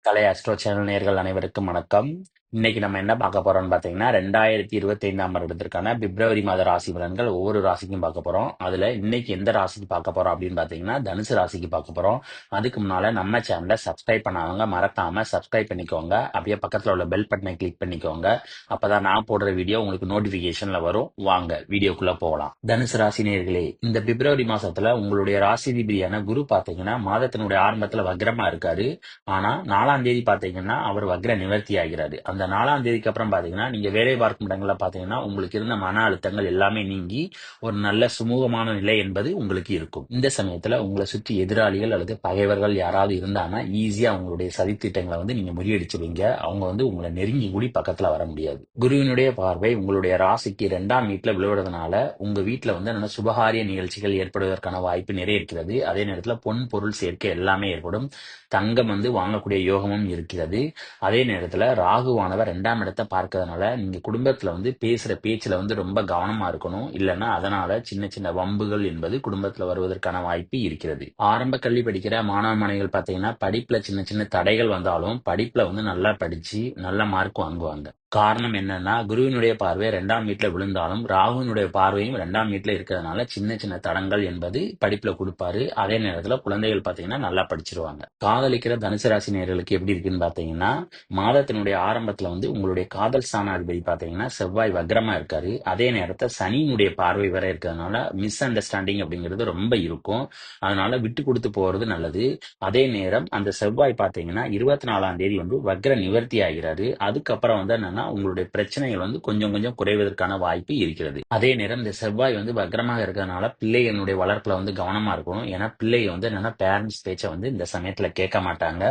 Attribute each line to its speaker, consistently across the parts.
Speaker 1: கலை astro channel நேயர்கள் அனைவருக்கும் வணக்கம். இன்னைக்கு நம்ம என்ன பார்க்க போறோம்னு பாத்தீங்கன்னா 2025ஆம் வருடத்திற்கான பிப்ரவரி மாத ராசி பலன்கள் ஒவ்வொரு ராசிக்கும் பார்க்க போறோம். அதுல இன்னைக்கு எந்த ராசிக்கு பார்க்க போறோம் அப்படின்னு பாத்தீங்கன்னா தனுசு ராசிக்கு பார்க்க போறோம். அதுக்கு முன்னால நம்ம சேனலை சப்ஸ்கிரைப் பண்ணாதவங்க மறக்காம சப்ஸ்கிரைப் பண்ணிக்கோங்க. அப்படியே பக்கத்துல உள்ள பெல் பட்டனை கிளிக் பண்ணிக்கோங்க. அப்பதான் நான் போடுற வீடியோ உங்களுக்கு நோட்டிபிகேஷன்ல வரும். வாங்க வீடியோக்குள்ள போகலாம். தனுசு ராசி நேயர்களே, இந்த பிப்ரவரி மாசத்துல உங்களுடைய ராசிதிபதியான குரு பாத்தீங்கன்னா மாதத்தினுடைய ஆரம்பத்துல வக்ரமா இருக்காரு. ஆனா 4ஆம் தேதி பாத்தீங்கன்னா அவர் வக்ர நிவர்த்தி ஆகிறாரு. அந்த 4ஆம் தேதிக்கு அப்புறம் பாத்தீங்கன்னா நீங்க வேலை பார்க்கும் இடங்கள்ல பாத்தீங்கன்னா உங்களுக்கு இருந்த மன அழுத்தங்கள் எல்லாமே நீங்கி ஒரு நல்ல சுமூகமான நிலை என்பது உங்களுக்கு இருக்கும். இந்த சமயத்துல உங்களை சுற்றி எதிராளிகள் அல்லது பகைவர்கள் யாராவது இருந்தாங்கன்னா ஈஸியா உங்களுடைய சதித்திட்டங்களை நீங்க முறியடிச்சிருவீங்க. அவங்க உங்களை நெருங்கி கூடி பக்கத்துல வர முடியாது. குருவினுடைய பார்வை உங்களுடைய ராசிக்கு 2ஆம் வீட்டுல விழுவதனால உங்க வீட்டுல நல்ல சுபகாரிய நிகழ்ச்சிகள் ஏற்படுவதற்கான வாய்ப்பு நிறைய இருக்கிறது. அதே நேரத்துல பொன் பொருள் சேர்க்கை எல்லாமே ஏற்படும். தங்கம் வாங்கக்கூடிய யோகமும் இருக்கிறது. அதே நேரத்துல ராகுவானவர் 2ஆம் இடத்தை பார்க்கறதுனால நீங்க குடும்பத்துல பேசுற பேச்சுல ரொம்ப கவனமா இருக்கணும். இல்லைன்னா அதனால சின்ன சின்ன வம்புகள் என்பது குடும்பத்துல வருவதற்கான வாய்ப்பு இருக்கிறது. ஆரம்ப கல்வி படிக்கிற மாணவ மாணவிகள் பாத்தீங்கன்னா படிப்புல சின்ன சின்ன தடைகள் வந்தாலும் படிப்புல நல்லா படிச்சு நல்ல மார்க் வாங்குவாங்க. காரணம் என்னன்னா குருவினுடைய பார்வை 2ஆம் வீட்டுல விழுந்தாலும் ராகுவினுடைய பார்வையும் 2ஆம் வீட்டுல இருக்கிறதுனால சின்ன சின்ன தடங்கள் என்பது படிப்புல கொடுப்பாரு. அதே நேரத்துல குழந்தைகள் பாத்தீங்கன்னா நல்லா படிச்சிருவாங்க. காதலிக்கிற தனுசு ராசி நேயர்களுக்கு எப்படி இருக்குன்னு பாத்தீங்கன்னா மாதத்தினுடைய ஆரம்பத்துல உங்களுடைய காதல் ஸ்தானாதிபதி பாத்தீங்கன்னா செவ்வாய் வக்ரமா இருக்காரு. அதே நேரத்துல சனியினுடைய பார்வை வர இருக்கிறதுனால மிஸ் அண்டர்ஸ்டாண்டிங் அப்படிங்கிறது ரொம்ப இருக்கும். அதனால விட்டு கொடுத்து போறது நல்லது. அதே நேரம் அந்த செவ்வாய் பாத்தீங்கன்னா 24ஆம் தேதி வக்ர நிவர்த்தி ஆகிறாரு. அதுக்கப்புறம் என்னன்னா உங்களுடைய பிரச்சனைகள் கொஞ்சம் கொஞ்சம் குறைவதற்கான வாய்ப்பு இருக்கிறது. அதே நேரம் இந்த செவ்வாய் வக்ரமாக இருக்கிறதுனால பிள்ளைகளுடைய வளர்ப்புல கவனமா இருக்கணும். ஏன்னா பிள்ளைங்க என்னன்னா பேரண்ட்ஸ் பேச்ச இந்த சமயத்துல கேட்க மாட்டாங்க.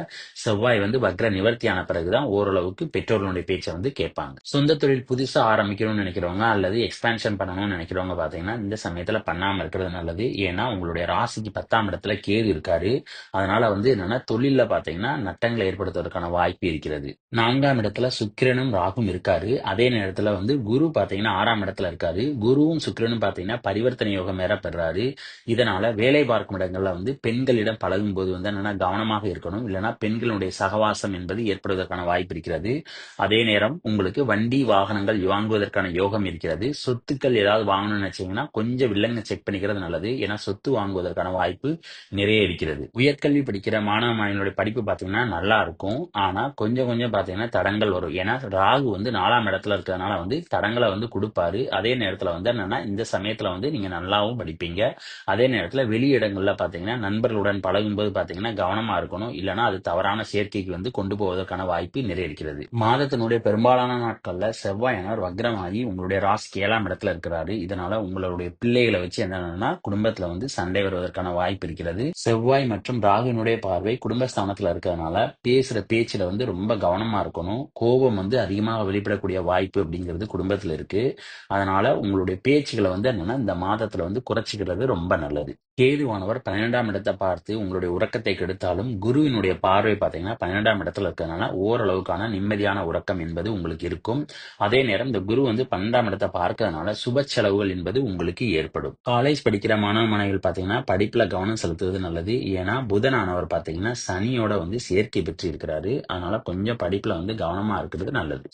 Speaker 1: செவ்வாய் வக்ர நிவர்த்தியான பிறகுதான் ஓரளவுக்கு பெற்றோர்களுடைய பேச்சை கேட்பாங்க. சொந்த தொழில் புதுசா ஆரம்பிக்கணும்னு நினைக்கிறவங்க அல்லது எக்ஸ்பான்ஷன் பண்ணணும்னு நினைக்கிறவங்க பாத்தீங்கன்னா இந்த சமயத்துல பண்ணாம இருக்கிறது நல்லது. ஏன்னா உங்களுடைய ராசிக்கு 10ஆம் இடத்துல கேது இருக்காரு. அதனால என்னன்னா தொழில பாத்தீங்கன்னா நட்டங்களை ஏற்படுத்துவதற்கான வாய்ப்பு இருக்கிறது. 4ஆம் இடத்துல சுக்கிரனும் ராகும் இருக்காரு. அதே நேரத்துல குரு பாத்தீங்கன்னா 6ஆம் இடத்துல இருக்காரு. குருவும் சுக்கிரனும் பாத்தீங்கன்னா பரிவர்த்தனை யோகம் வேற பெறாரு. இதனால வேலை பார்க்கும் இடங்கள்ல பெண்களிடம் பழகும் போது என்னன்னா கவனமாக இருக்கணும். இல்லைன்னா பெண்களுடைய சகவாசம் என்பது ஏற்படுவதற்கான வாய்ப்பு இருக்கிறது. அதே நேரம் உங்களுக்கு வண்டி வாகனங்கள் வாங்குவதற்கான யோகம் இருக்கிறது. சொத்துக்கள் ஏதாவது வாங்கணும்னு நினைச்சீங்கன்னா கொஞ்சம் வில்லங்க செக் பண்ணிக்கிறது நல்லது. ஏன்னா சொத்து வாங்குவதற்கான வாய்ப்பு நிறைய இருக்கிறது. உயர்கல்வி படிக்கிற மாணவ மாணவிகளுடைய படிப்பு பாத்தீங்கன்னா நல்லா இருக்கும். ஆனா கொஞ்சம் கொஞ்சம் பாத்தீங்கன்னா தடங்கள் வரும். ஏன்னா ராகு 4ஆம் இடத்துல இருக்கிறதுனால தடங்களை கொடுப்பாரு. அதே நேரத்துல என்னன்னா இந்த சமயத்துல நீங்க நல்லாவும் படிப்பீங்க. அதே நேரத்துல வெளி இடங்கள்ல பாத்தீங்கன்னா நண்பர்களுடன் பழகும்போது பாத்தீங்கன்னா கவனமா இருக்கணும். இல்லைன்னா அது தவறான சேர்க்கைக்கு கொண்டு போவதற்கான வாய்ப்பு நிறைய இருக்கிறது. மாதத்தினுடைய பெரும்பாலான நாட்கள்ல செவ்வாயானவர் வக்ரமாகி உங்களுடைய ராசிக்கு 7ஆம் இடத்துல இருக்கிறாரு. இதனால உங்களுடைய பிள்ளைகளை வச்சு என்னன்னா குடும்பத்துல சண்டை வருவதற்கான வாய்ப்பு இருக்கிறது. செவ்வாய் மற்றும் ராகுவினுடைய பார்வை குடும்பஸ்தானத்துல இருக்கிறதுனால பேசுற பேச்சுல ரொம்ப கவனமா இருக்கணும். கோபம் அதிகமாக வெளிப்படக்கூடிய வாய்ப்பு அப்படிங்கிறது குடும்பத்துல இருக்கு. அதனால உங்களுடைய பேச்சுகளை என்னன்னா இந்த மாதத்துல குறைச்சிக்கிறது ரொம்ப நல்லது. கேதுவானவர் 12ஆம் இடத்தை பார்த்து உங்களுடைய உறக்கத்தை கெடுத்தாலும் குருவினுடைய பார்வை பாத்தீங்கன்னா 12ஆம் இடத்துல இருக்கிறதுனால ஓரளவுக்கான நிம்மதியான உறக்கம் என்பது உங்களுக்கு இருக்கும். அதே நேரம் இந்த குரு 12ஆம் இடத்தை பார்க்கறதுனால சுப செலவுகள் என்பது உங்களுக்கு ஏற்படும். காலேஜ் படிக்கிற மாணவ மாணவிகள் பாத்தீங்கன்னா படிப்புல கவனம் செலுத்துவது நல்லது. ஏன்னா புதனானவர் பாத்தீங்கன்னா சனியோட சேர்க்கை பெற்று இருக்கிறாரு. அதனால கொஞ்சம் படிப்புல கவனமா இருக்கிறது நல்லது.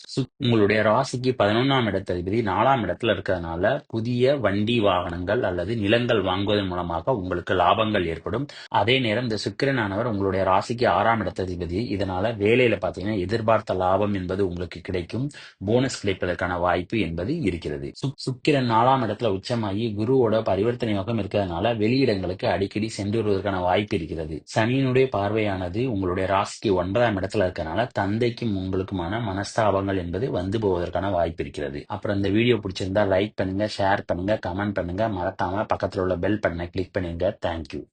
Speaker 1: உங்களுடைய ராசிக்கு 11ஆம் இடத்ததிபதி 4ஆம் இடத்துல இருக்கிறதுனால புதிய வண்டி வாகனங்கள் அல்லது நிலங்கள் வாங்குவதன் மூலமாக உங்களுக்கு லாபங்கள் ஏற்படும். அதே நேரம் இந்த சுக்கிரனானவர் உங்களுடைய ராசிக்கு 6ஆம் இடத்ததிபதி. இதனால வேலையில பாத்தீங்கன்னா எதிர்பார்த்த லாபம் என்பது உங்களுக்கு கிடைக்கும். போனஸ் கிடைப்பதற்கான வாய்ப்பு என்பது இருக்கிறது. சுக்கிரன் 4ஆம் இடத்துல உச்சமாகி குருவோட பரிவர்த்தனை யோகம் இருக்கிறதுனால வெளியிடங்களுக்கு அடிக்கடி சென்று வருவதற்கான வாய்ப்பு இருக்கிறது. சனியினுடைய பார்வையானது உங்களுடைய ராசிக்கு 9ஆம் இடத்துல இருக்கனால தந்தைக்கும் உங்களுக்குமான மனஸ்தாபங்கள் என்பது வந்து போவதற்கான வாய்ப்பு இருக்கிறது. அப்புறம் இந்த வீடியோ பிடிச்சிருந்தா லைக் பண்ணுங்க, ஷேர் பண்ணுங்க, கமெண்ட் பண்ணுங்க. மறக்காம பக்கத்துல உள்ள பெல் பட்டனை கிளிக் பண்ணுங்க. தேங்க்யூ.